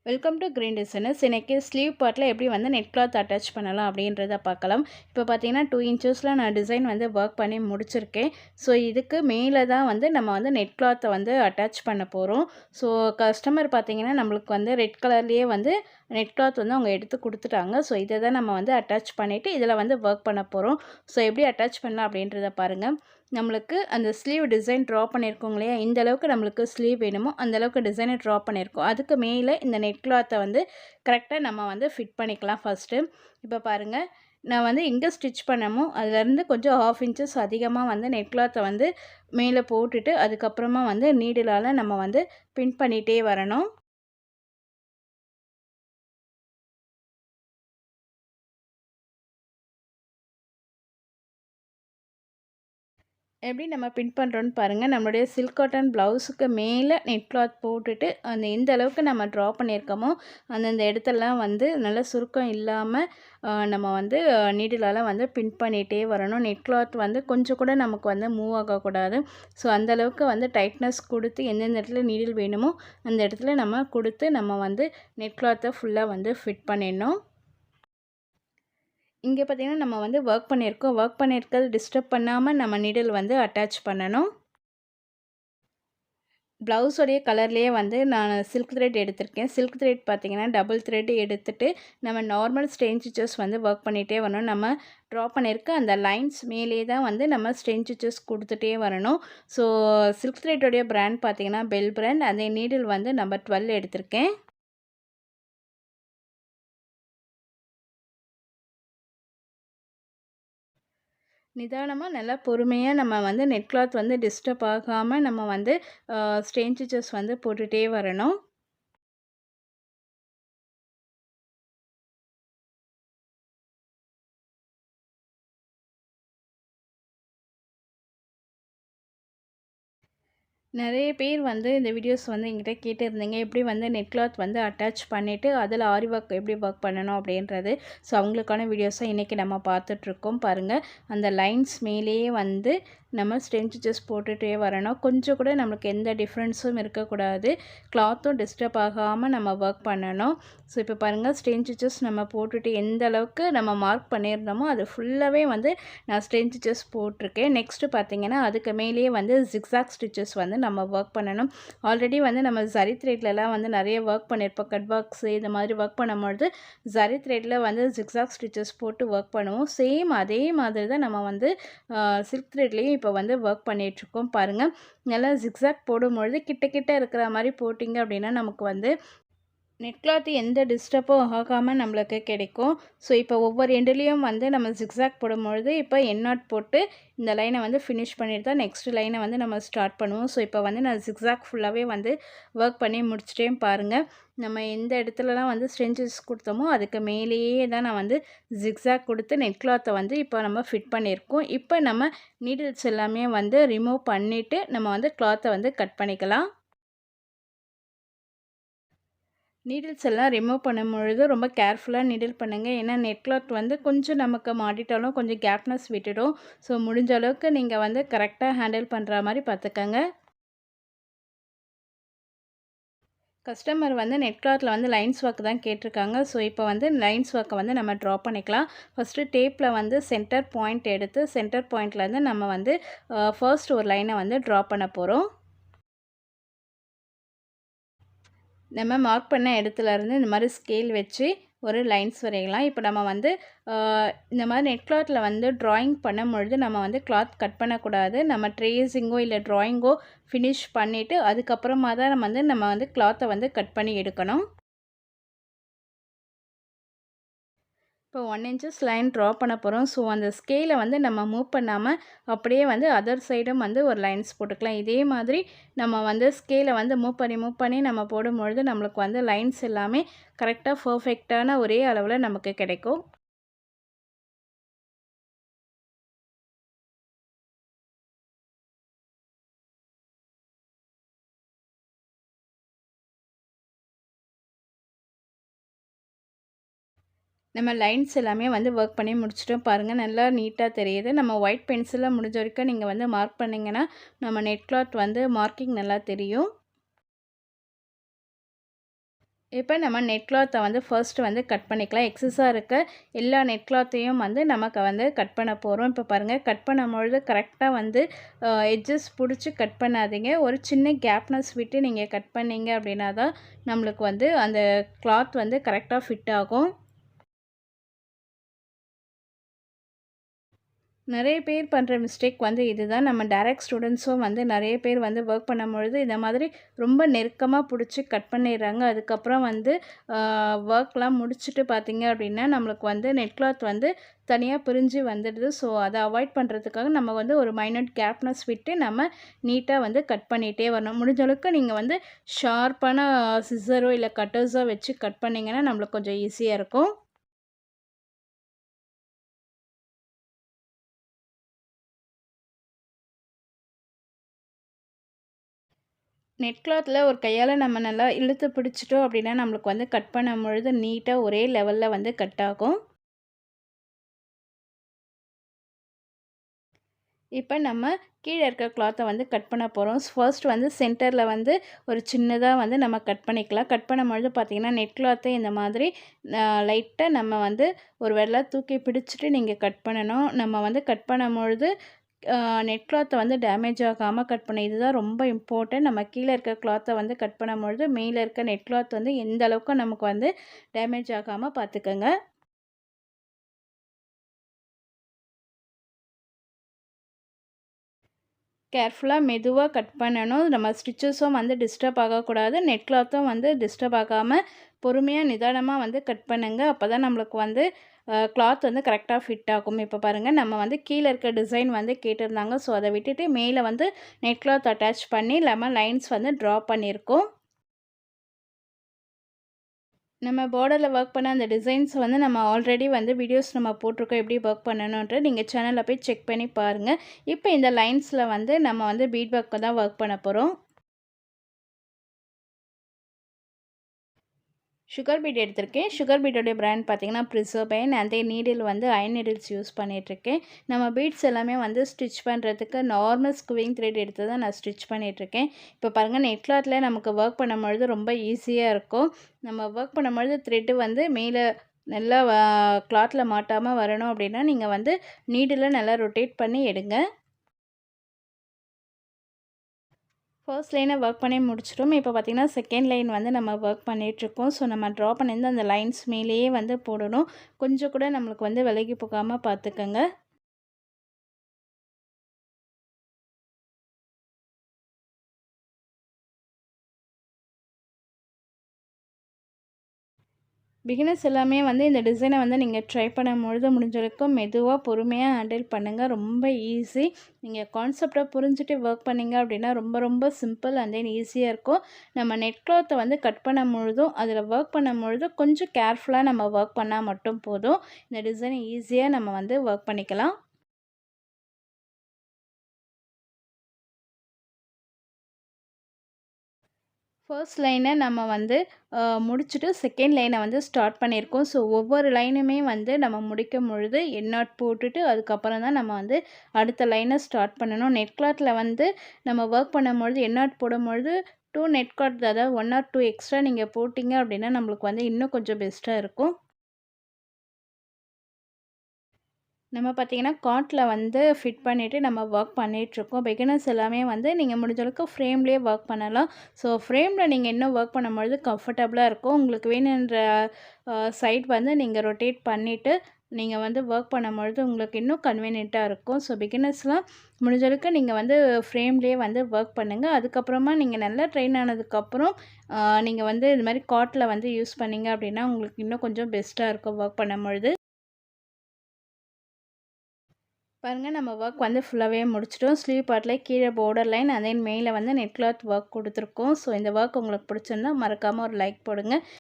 Welcome to green designers. இன்றைக்கி sleeve பார்ட்டில் எப்படி வந்து நெட் கிளாத் அட்டாச் பண்ணலாம் அப்படின்றத பார்க்கலாம். இப்போ பார்த்தீங்கன்னா 2 இன்ச்சஸில் நான் டிசைன் வந்து ஒர்க் பண்ணி முடிச்சிருக்கேன். ஸோ இதுக்கு மேலே தான் வந்து நம்ம வந்து நெட் கிளாத்தை வந்து அட்டாச் பண்ண போகிறோம். ஸோ கஸ்டமர் பார்த்தீங்கன்னா நம்மளுக்கு வந்து ரெட் கலர்லேயே வந்து நெட் கிளாத் வந்து அவங்க எடுத்து கொடுத்துட்டாங்க. ஸோ இதை தான் நம்ம வந்து அட்டாச் பண்ணிவிட்டு இதில் வந்து ஒர்க் பண்ண போகிறோம். ஸோ எப்படி அட்டாச் பண்ணலாம் அப்படின்றத பாருங்கள். நம்மளுக்கு அந்த ஸ்லீவ் டிசைன் ட்ரா பண்ணியிருக்கோங்க இல்லையா, இந்த அளவுக்கு நம்மளுக்கு ஸ்லீவ் வேணுமோ அந்தளவுக்கு டிசைனை ட்ரா பண்ணியிருக்கோம். அதுக்கு மேலே இந்த நெட் கிளாத்தை வந்து கரெக்டாக நம்ம வந்து ஃபிட் பண்ணிக்கலாம் ஃபஸ்ட்டு. இப்போ பாருங்கள், நான் வந்து எங்கே ஸ்டிச் பண்ணமோ அதுலேருந்து கொஞ்சம் 1/2 இன்ச்சஸ் அதிகமாக வந்து நெட் கிளாத்தை வந்து மேலே போட்டுட்டு அதுக்கப்புறமா வந்து நீடிலால் நம்ம வந்து பின் பண்ணிகிட்டே வரணும். எப்படி நம்ம பின் பண்ணுறோன்னு பாருங்கள். நம்மளுடைய சில்க் காட்டன் ப்ளவுஸுக்கு மேலே நெட் கிளாத் போட்டுட்டு அந்த எந்த அளவுக்கு நம்ம ட்ரா பண்ணியிருக்கோமோ அந்தந்த இடத்தெல்லாம் வந்து நல்லா சுருக்கம் இல்லாமல் நம்ம வந்து நீடிலால் வந்து பின் பண்ணிகிட்டே வரணும். நெட் கிளாத் வந்து கொஞ்சம் கூட நமக்கு வந்து மூவ் ஆகக்கூடாது. ஸோ அந்தளவுக்கு வந்து டைட்னஸ் கொடுத்து எந்தெந்த இடத்துல நீடில் வேணுமோ அந்த இடத்துல நம்ம கொடுத்து நம்ம வந்து நெட் கிளாத்தை ஃபுல்லாக வந்து ஃபிட் பண்ணிடணும். இங்கே பார்த்திங்கன்னா நம்ம வந்து ஒர்க் பண்ணியிருக்கிறது டிஸ்டர்ப் பண்ணாமல் நம்ம நீடில் வந்து அட்டாச் பண்ணணும். ப்ளவுஸோடைய கலர்லேயே வந்து நான் சில்க் த்ரெட் எடுத்திருக்கேன். சில்க் த்ரெட் பார்த்திங்கன்னா டபுள் த்ரெட் எடுத்துகிட்டு நம்ம நார்மல் ஸ்டெயின் ஸ்டிச்சஸ் வந்து ஒர்க் பண்ணிகிட்டே வரணும். நம்ம ட்ரா பண்ணியிருக்க அந்த லைன்ஸ் மேலேயே தான் வந்து நம்ம ஸ்டெயின் ஸ்டிச்சஸ் கொடுத்துட்டே வரணும். ஸோ சில்க் த்ரெட்டோடைய பிராண்ட் பார்த்திங்கன்னா பெல் பிராண்ட். அதே நீடில் வந்து நம்பர் 12 எடுத்திருக்கேன். நிதானமாக நல்லா பொறுமையாக நம்ம வந்து நெட் கிளாத் வந்து டிஸ்டர்ப் ஆகாமல் நம்ம வந்து ஸ்டெயின் ஸ்டிச்சஸ் வந்து போட்டுகிட்டே வரணும். நிறைய பேர் வந்து இந்த வீடியோஸ் வந்து என்கிட்ட கேட்டிருந்தீங்க, எப்படி வந்து நெட் கிளாத் வந்து அட்டாச் பண்ணிவிட்டு அதில் ஆரி ஒர்க் எப்படி ஒர்க் பண்ணணும் அப்படின்றது. ஸோ அவங்களுக்கான வீடியோஸை இன்றைக்கி நம்ம பார்த்துட்ருக்கோம். பாருங்கள், அந்த லைன்ஸ் மேலேயே வந்து நம்ம ஸ்டெயின் ஸ்டிச்சஸ் போட்டுகிட்டே வரணும். கொஞ்சம் கூட நம்மளுக்கு எந்த டிஃப்ரென்ஸும் இருக்கக்கூடாது. கிளாத்தும் டிஸ்டர்ப் ஆகாமல் நம்ம ஒர்க் பண்ணணும். ஸோ இப்போ பாருங்கள், ஸ்டெயின் ஸ்டிச்சஸ் நம்ம போட்டுட்டு எந்த அளவுக்கு நம்ம மார்க் பண்ணியிருந்தோமோ அது ஃபுல்லாகவே வந்து நான் ஸ்டெயின் ஸ்டிச்சஸ் போட்டிருக்கேன். நெக்ஸ்ட்டு பார்த்திங்கன்னா அதுக்கு மேலேயே வந்து ஜிக்ஸாக் ஸ்டிச்சஸ் வந்து நம்ம ஒர்க் பண்ணணும். ஆல்ரெடி வந்து நம்ம ஜரி த்ரெட்லலாம் வந்து நிறைய ஒர்க் பண்ணியிருப்போம். கட் பாக்ஸு இந்த மாதிரி ஒர்க் பண்ணும்பொழுது ஜரி த்ரெட்டில் வந்து ஜிக்ஸாக் ஸ்டிச்சஸ் போட்டு ஒர்க் பண்ணுவோம். சேம் அதே மாதிரி தான் நம்ம வந்து சில்க் த்ரெட்லேயும் இப்போ வந்து ஒர்க் பண்ணிகிட்ருக்கோம். பாருங்கள், நல்லா ஜிக்ஸாக் போடும்பொழுது கிட்ட கிட்ட இருக்கிற மாதிரி போட்டிங்க அப்படின்னா நமக்கு வந்து நெட் கிளாத் எந்த டிஸ்டர்பும் ஆகாமல் நம்மளுக்கு கிடைக்கும். ஸோ இப்போ ஒவ்வொரு எண்டுலேயும் வந்து நம்ம ஜிக்ஸாக் போடும்பொழுது இப்போ எண்ணாட் போட்டு இந்த லைனை வந்து ஃபினிஷ் பண்ணிட்டு தான் நெக்ஸ்ட் லைனை வந்து நம்ம ஸ்டார்ட் பண்ணுவோம். ஸோ இப்போ வந்து நான் ஜிக்ஸாக் ஃபுல்லாகவே வந்து ஒர்க் பண்ணி முடிச்சிட்டேன். பாருங்கள், நம்ம எந்த இடத்துலலாம் வந்து ஸ்ட்ரென்ச்சஸ் கொடுத்தோமோ அதுக்கு மேலேயே தான் நான் வந்து ஜிக்ஸாக் கொடுத்து நெட் கிளாத்தை வந்து இப்போ நம்ம ஃபிட் பண்ணியிருக்கோம். இப்போ நம்ம நீடில்ஸ் எல்லாமே வந்து ரிமூவ் பண்ணிவிட்டு நம்ம வந்து கிளாத்தை வந்து கட் பண்ணிக்கலாம். நீடில்ஸ் எல்லாம் ரிமூவ் பண்ணும்பொழுது ரொம்ப கேர்ஃபுல்லாக நீடில் பண்ணுங்கள். ஏன்னா நெட் கிளாத் வந்து கொஞ்சம் நமக்கு மாட்டிட்டாலும் கொஞ்சம் கேப்னஸ் விட்டுடும். ஸோ முடிஞ்ச அளவுக்கு நீங்கள் வந்து கரெக்டாக ஹேண்டில் பண்ணுற மாதிரி பார்த்துக்கங்க. கஸ்டமர் வந்து நெட் கிளாத்தில் வந்து லைன்ஸ் ஒர்க் தான் கேட்டிருக்காங்க. ஸோ இப்போ வந்து லைன்ஸ் ஒர்க்கை வந்து நம்ம ட்ரா பண்ணிக்கலாம். ஃபஸ்ட்டு டேப்பில் வந்து சென்டர் பாயிண்ட் எடுத்து சென்டர் பாயிண்ட்லேருந்து நம்ம வந்து ஃபர்ஸ்ட் ஒரு லைனை வந்து ட்ரா பண்ண போகிறோம். நம்ம மார்க் பண்ண இடத்துலேருந்து இந்த மாதிரி ஸ்கேல் வச்சு ஒரு லைன்ஸ் வரையலாம். இப்போ நம்ம வந்து இந்த மாதிரி நெட் கிளாத்தில் வந்து ட்ராயிங் பண்ணும்பொழுது நம்ம வந்து கிளாத் கட் பண்ணக்கூடாது. நம்ம ட்ரேஸிங்கோ இல்லை ட்ராயிங்கோ ஃபினிஷ் பண்ணிவிட்டு அதுக்கப்புறமா தான் நம்ம வந்து கிளாத்தை வந்து கட் பண்ணி எடுக்கணும். இப்போ 1 இன்ச்சஸ் லைன் ட்ரா பண்ண போகிறோம். ஸோ அந்த ஸ்கேலை வந்து நம்ம மூவ் பண்ணாமல் அப்படியே வந்து அதர் சைடும் வந்து ஒரு லைன்ஸ் போட்டுக்கலாம். இதே மாதிரி நம்ம வந்து ஸ்கேலை வந்து மூவ் பண்ணி நம்ம போடும்பொழுது நம்மளுக்கு வந்து லைன்ஸ் எல்லாமே கரெக்டாக பர்ஃபெக்டான ஒரே அளவில் நமக்கு கிடைக்கும். நம்ம லைன்ஸ் எல்லாமே வந்து ஒர்க் பண்ணி முடிச்சிட்டோம். பாருங்கள், நல்லா நீட்டாக தெரியுது. நம்ம ஒயிட் பென்சிலில் முடிஞ்ச வரைக்கும் நீங்கள் வந்து மார்க் பண்ணிங்கன்னா நம்ம நெட் கிளாத் வந்து மார்க்கிங் நல்லா தெரியும். இப்போ நம்ம நெட் கிளாத்தை வந்து ஃபர்ஸ்ட்டு வந்து கட் பண்ணிக்கலாம். எக்ஸஸாக இருக்க எல்லா நெட் கிளாத்தையும் வந்து நமக்கு வந்து கட் பண்ண போகிறோம். இப்போ பாருங்கள், கட் பண்ணும்பொழுது கரெக்டாக வந்து எட்ஜஸ் பிடிச்சி கட் பண்ணாதீங்க. ஒரு சின்ன கேப்னஸ் விட்டு நீங்கள் கட் பண்ணீங்க அப்படின்னா தான் நம்மளுக்கு வந்து அந்த கிளாத் வந்து கரெக்டாக ஃபிட் ஆகும். நிறைய பேர் பண்ணுற மிஸ்டேக் வந்து இதுதான். நம்ம டைரக்ட் ஸ்டூடெண்ட்ஸும் வந்து நிறைய பேர் வந்து ஒர்க் பண்ணும்பொழுது இந்த மாதிரி ரொம்ப நெருக்கமாக பிடிச்சி கட் பண்ணிடுறாங்க. அதுக்கப்புறம் வந்து ஒர்க்லாம் முடிச்சுட்டு பார்த்தீங்க அப்படின்னா நம்மளுக்கு வந்து நெட் கிளாத் வந்து தனியாக பிரிஞ்சு வந்துடுது. ஸோ அதை அவாய்ட் பண்ணுறதுக்காக நம்ம வந்து ஒரு மைனட் கேப்னஸ் விட்டு நம்ம நீட்டாக வந்து கட் பண்ணிகிட்டே வரணும். முடிஞ்ச அளவுக்கு நீங்கள் வந்து ஷார்ப்பான சிசரோ இல்லை கட்டர்ஸோ வச்சு கட் பண்ணிங்கன்னா நம்மளுக்கு கொஞ்சம் ஈஸியாக இருக்கும். நெட் கிளாத்தில் ஒரு கையால் நம்ம நல்லா இழுத்து பிடிச்சிட்டோம் அப்படின்னா நம்மளுக்கு வந்து கட் பண்ணும்பொழுது நீட்டாக ஒரே லெவலில் வந்து கட் ஆகும். இப்போ நம்ம கீழே இருக்க கிளாத்தை வந்து கட் பண்ண போகிறோம். ஃபர்ஸ்ட் வந்து சென்டரில் வந்து ஒரு சின்னதாக வந்து நம்ம கட் பண்ணிக்கலாம். கட் பண்ணும்பொழுது பார்த்திங்கன்னா நெட் கிளாத்தை இந்த மாதிரி லைட்டாக நம்ம வந்து ஒரு வெள்ளை தூக்கி பிடிச்சிட்டு நீங்கள் கட் பண்ணணும். நம்ம வந்து கட் பண்ணும்பொழுது நெட் கிளாத்தை வந்து டேமேஜ் ஆகாமல் கட் பண்ண, இதுதான் ரொம்ப இம்பார்ட்டன்ட். நம்ம கீழே இருக்க கிளாத்தை வந்து கட் பண்ணும்பொழுது மேலே இருக்க நெட் கிளாத் வந்து எந்த அளவுக்கு நமக்கு வந்து டேமேஜ் ஆகாமல் பார்த்துக்கோங்க. கேர்ஃபுல்லாக மெதுவாக கட் பண்ணணும். நம்ம ஸ்டிச்சஸும் வந்து டிஸ்டர்ப் ஆகக்கூடாது, நெட் கிளாத்தும் வந்து டிஸ்டர்ப் ஆகாமல் பொறுமையாக நிதானமாக வந்து கட் பண்ணுங்கள். அப்போ தான் நம்மளுக்கு வந்து கிளாத் வந்து கரெக்டாக ஃபிட் ஆகும். இப்போ பாருங்கள், நம்ம வந்து கீழே இருக்க டிசைன் வந்து கேட்டிருந்தாங்க. ஸோ அதை விட்டுட்டு மேலே வந்து நெட் கிளாத் அட்டாச் பண்ணி லெமன் லைன்ஸ் வந்து ட்ரா பண்ணியிருக்கோம். நம்ம பார்டரில் ஒர்க் பண்ண அந்த டிசைன்ஸ் வந்து நம்ம ஆல்ரெடி வந்து வீடியோஸ் நம்ம போட்டிருக்கோம் எப்படி ஒர்க் பண்ணணுன்ட்டு. நீங்கள் சேனலில் போய் செக் பண்ணி பாருங்கள். இப்போ இந்த லைன்ஸில் வந்து நம்ம வந்து பீட் ஒர்க் தான் ஒர்க் பண்ண போகிறோம். சுகர் பீட் எடுத்திருக்கேன். சுகர் பீட்டோடைய பிராண்ட் பார்த்திங்கன்னா ப்ரிசர்பைன். அந்த நீடில் வந்து அயன் நீடில்ஸ் யூஸ் பண்ணிகிட்ருக்கேன். நம்ம பீட்ஸ் எல்லாமே வந்து ஸ்டிச் பண்ணுறதுக்கு நார்மல் ஸ்குவிங் த்ரெட் எடுத்து தான் நான் ஸ்டிச் பண்ணிகிட்ருக்கேன். இப்போ பாருங்கள், நெட் கிளாத்தில் நமக்கு ஒர்க் பண்ணும்பொழுது ரொம்ப ஈஸியாக இருக்கும். நம்ம ஒர்க் பண்ணும்பொழுது த்ரெட்டு வந்து மேலே நல்லா கிளாத்தில் மாட்டாமல் வரணும் அப்படின்னா நீங்கள் வந்து நீடில் நல்லா ரொட்டேட் பண்ணி எடுங்க. ஃபர்ஸ்ட் லைனை ஒர்க் பண்ணி முடிச்சிட்டோம். இப்போ பார்த்திங்கன்னா செகண்ட் லைன் வந்து நம்ம ஒர்க் பண்ணிகிட்ருக்கோம். ஸோ நம்ம ட்ரா பண்ணியிருந்த அந்த லைன்ஸ் மேலேயே வந்து போடணும். கொஞ்சம் கூட நம்மளுக்கு வந்து விலகி போகாமல் பார்த்துக்கோங்க. பிகினர்ஸ் எல்லாமே வந்து இந்த டிசைனை வந்து நீங்கள் ட்ரை பண்ணும்பொழுது முடிஞ்ச வரைக்கும் மெதுவாக பொறுமையாக ஹேண்டில் பண்ணுங்கள். ரொம்ப ஈஸி. நீங்கள் கான்செப்டை புரிஞ்சுட்டு ஒர்க் பண்ணிங்க அப்படின்னா ரொம்ப ரொம்ப சிம்பிள் அண்ட் தென் ஈஸியாக இருக்கும். நம்ம நெட் கிளாத்தை வந்து கட் பண்ணும்பொழுதும் அதில் ஒர்க் பண்ணும்பொழுதும் கொஞ்சம் கேர்ஃபுல்லாக நம்ம ஒர்க் பண்ணால் மட்டும் போதும். இந்த டிசைனை ஈஸியாக நம்ம வந்து ஒர்க் பண்ணிக்கலாம். ஃபர்ஸ்ட் லைனை நம்ம வந்து முடிச்சுட்டு செகண்ட் லைனை வந்து ஸ்டார்ட் பண்ணியிருக்கோம். ஸோ ஒவ்வொரு லைனுமே வந்து நம்ம முடிக்கும் பொழுது எண்ணாட் போட்டுட்டு அதுக்கப்புறம் தான் நம்ம வந்து அடுத்த லைனை ஸ்டார்ட் பண்ணணும். நெட் கிளாத்தில் வந்து நம்ம ஒர்க் பண்ணும்பொழுது எண்ணாட் போடும்பொழுது 2 நெட் கிளாத், அதாவது 1 ஆர் 2 எக்ஸ்ட்ரா நீங்கள் போட்டிங்க அப்படின்னா நம்மளுக்கு வந்து இன்னும் கொஞ்சம் பெஸ்ட்டாக இருக்கும். நம்ம பார்த்திங்கன்னா காட்டில் வந்து ஃபிட் பண்ணிவிட்டு நம்ம ஒர்க் பண்ணிகிட்ருக்கோம். பிகினர்ஸ் எல்லாமே வந்து நீங்கள் முடிஞ்ச அளவுக்கு ஃப்ரேம்லேயே ஒர்க் பண்ணலாம். ஸோ ஃப்ரேமில் நீங்கள் இன்னும் ஒர்க் பண்ணும்பொழுது கம்ஃபர்டபுளாக இருக்கும். உங்களுக்கு வேணுன்ற சைட் வந்து நீங்கள் ரொட்டேட் பண்ணிவிட்டு நீங்கள் வந்து ஒர்க் பண்ணும்பொழுது உங்களுக்கு இன்னும் கன்வீனியண்ட்டாக இருக்கும். ஸோ பிகினர்ஸ்லாம் முடிஞ்ச அளவுக்கு நீங்கள் வந்து ஃப்ரேம்லேயே வந்து ஒர்க் பண்ணுங்கள். அதுக்கப்புறமா நீங்கள் நல்லா ட்ரெயின் ஆனதுக்கப்புறம் நீங்கள் வந்து இது மாதிரி காட்டில் வந்து யூஸ் பண்ணிங்க அப்படின்னா உங்களுக்கு இன்னும் கொஞ்சம் பெஸ்ட்டாக இருக்கும் ஒர்க் பண்ணும்பொழுது. பாருங்கள், நம்ம ஒர்க் வந்து ஃபுல்லாகவே முடிச்சிட்டோம். ஸ்லீவ் பார்ட்டில் கீழே பார்டர் லைன் அதே மேலே வந்து நெட் கிளாத் ஒர்க் கொடுத்துருக்கோம். ஸோ இந்த ஒர்க் உங்களுக்கு பிடிச்சிருந்தா மறக்காமல் ஒரு லைக் போடுங்க.